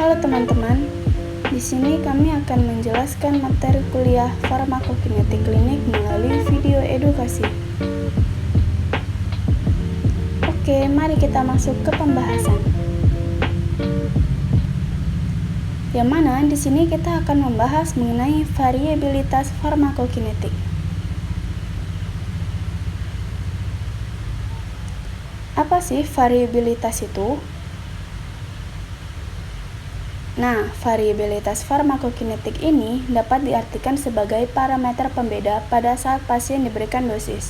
Halo teman-teman, di sini kami akan menjelaskan materi kuliah farmakokinetik klinik melalui video edukasi. Oke, mari kita masuk ke pembahasan. Yang mana di sini kita akan membahas mengenai variabilitas farmakokinetik. Apa sih variabilitas itu? Nah, variabilitas farmakokinetik ini dapat diartikan sebagai parameter pembeda pada saat pasien diberikan dosis.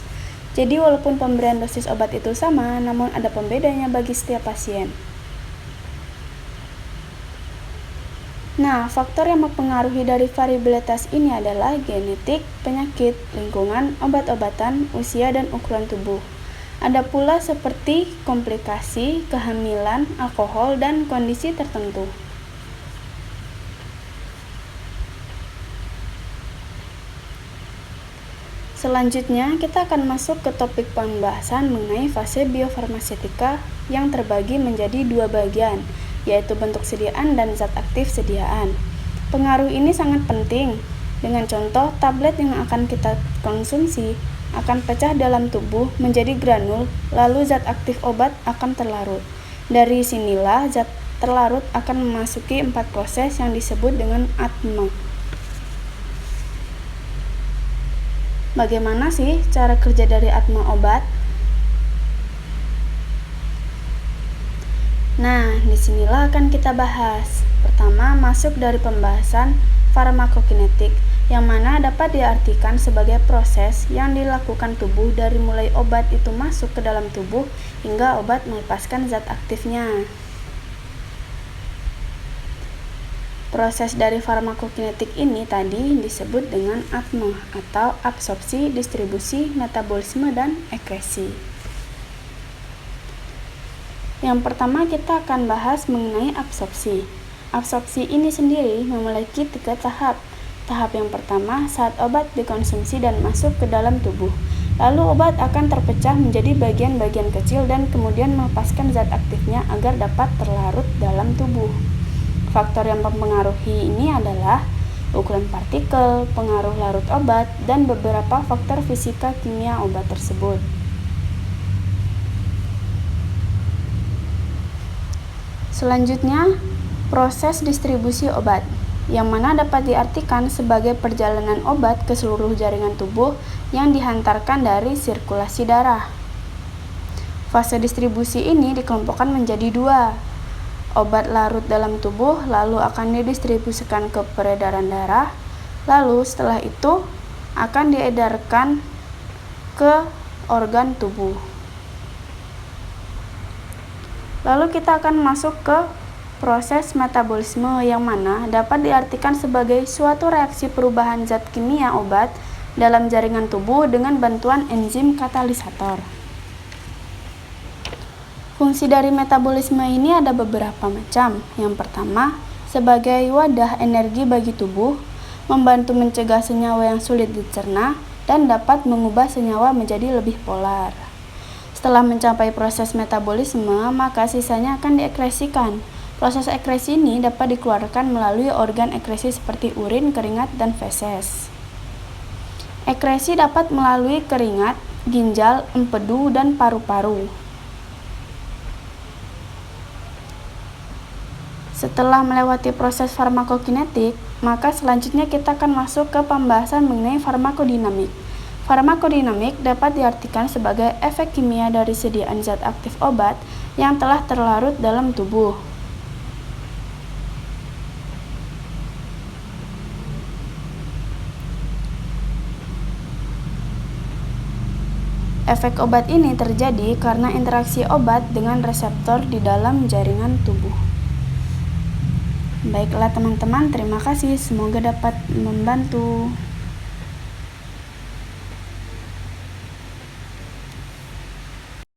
Jadi walaupun pemberian dosis obat itu sama, namun ada pembedanya bagi setiap pasien. Nah, faktor yang mempengaruhi dari variabilitas ini adalah genetik, penyakit, lingkungan, obat-obatan, usia, dan ukuran tubuh. Ada pula seperti komplikasi, kehamilan, alkohol, dan kondisi tertentu. Selanjutnya, kita akan masuk ke topik pembahasan mengenai fase biofarmaseutika yang terbagi menjadi dua bagian, yaitu bentuk sediaan dan zat aktif sediaan. Pengaruh ini sangat penting. Dengan contoh, tablet yang akan kita konsumsi akan pecah dalam tubuh menjadi granul, lalu zat aktif obat akan terlarut. Dari sinilah zat terlarut akan memasuki 4 proses yang disebut dengan ATMA. Bagaimana sih cara kerja dari ATMA obat? Nah, disinilah akan kita bahas. Pertama, masuk dari pembahasan farmakokinetik, yang mana dapat diartikan sebagai proses yang dilakukan tubuh dari mulai obat itu masuk ke dalam tubuh hingga obat melepaskan zat aktifnya. Proses dari farmakokinetik ini tadi disebut dengan ATMA atau absorpsi, distribusi, metabolisme, dan ekresi. Yang pertama kita akan bahas mengenai absorpsi. Absorpsi ini sendiri memiliki 3 tahap. Tahap yang pertama saat obat dikonsumsi dan masuk ke dalam tubuh. Lalu obat akan terpecah menjadi bagian-bagian kecil dan kemudian melepaskan zat aktifnya agar dapat terlarut dalam tubuh. Faktor yang mempengaruhi ini adalah ukuran partikel, pengaruh larut obat, dan beberapa faktor fisika kimia obat tersebut. Selanjutnya, proses distribusi obat, yang mana dapat diartikan sebagai perjalanan obat ke seluruh jaringan tubuh yang dihantarkan dari sirkulasi darah. Fase distribusi ini dikelompokkan menjadi 2. Obat larut dalam tubuh lalu akan didistribusikan ke peredaran darah, lalu setelah itu akan diedarkan ke organ tubuh. Lalu kita akan masuk ke proses metabolisme, yang mana dapat diartikan sebagai suatu reaksi perubahan zat kimia obat dalam jaringan tubuh dengan bantuan enzim katalisator. Fungsi dari metabolisme ini ada beberapa macam. Yang pertama, sebagai wadah energi bagi tubuh, membantu mencegah senyawa yang sulit dicerna, dan dapat mengubah senyawa menjadi lebih polar. Setelah mencapai proses metabolisme, maka sisanya akan diekresikan. Proses ekresi ini dapat dikeluarkan melalui organ ekresi seperti urin, keringat, dan feses. Ekresi dapat melalui keringat, ginjal, empedu, dan paru-paru. Setelah melewati proses farmakokinetik, maka selanjutnya kita akan masuk ke pembahasan mengenai farmakodinamik. Farmakodinamik dapat diartikan sebagai efek kimia dari sediaan zat aktif obat yang telah terlarut dalam tubuh. Efek obat ini terjadi karena interaksi obat dengan reseptor di dalam jaringan tubuh. Baiklah teman-teman, terima kasih. Semoga dapat membantu.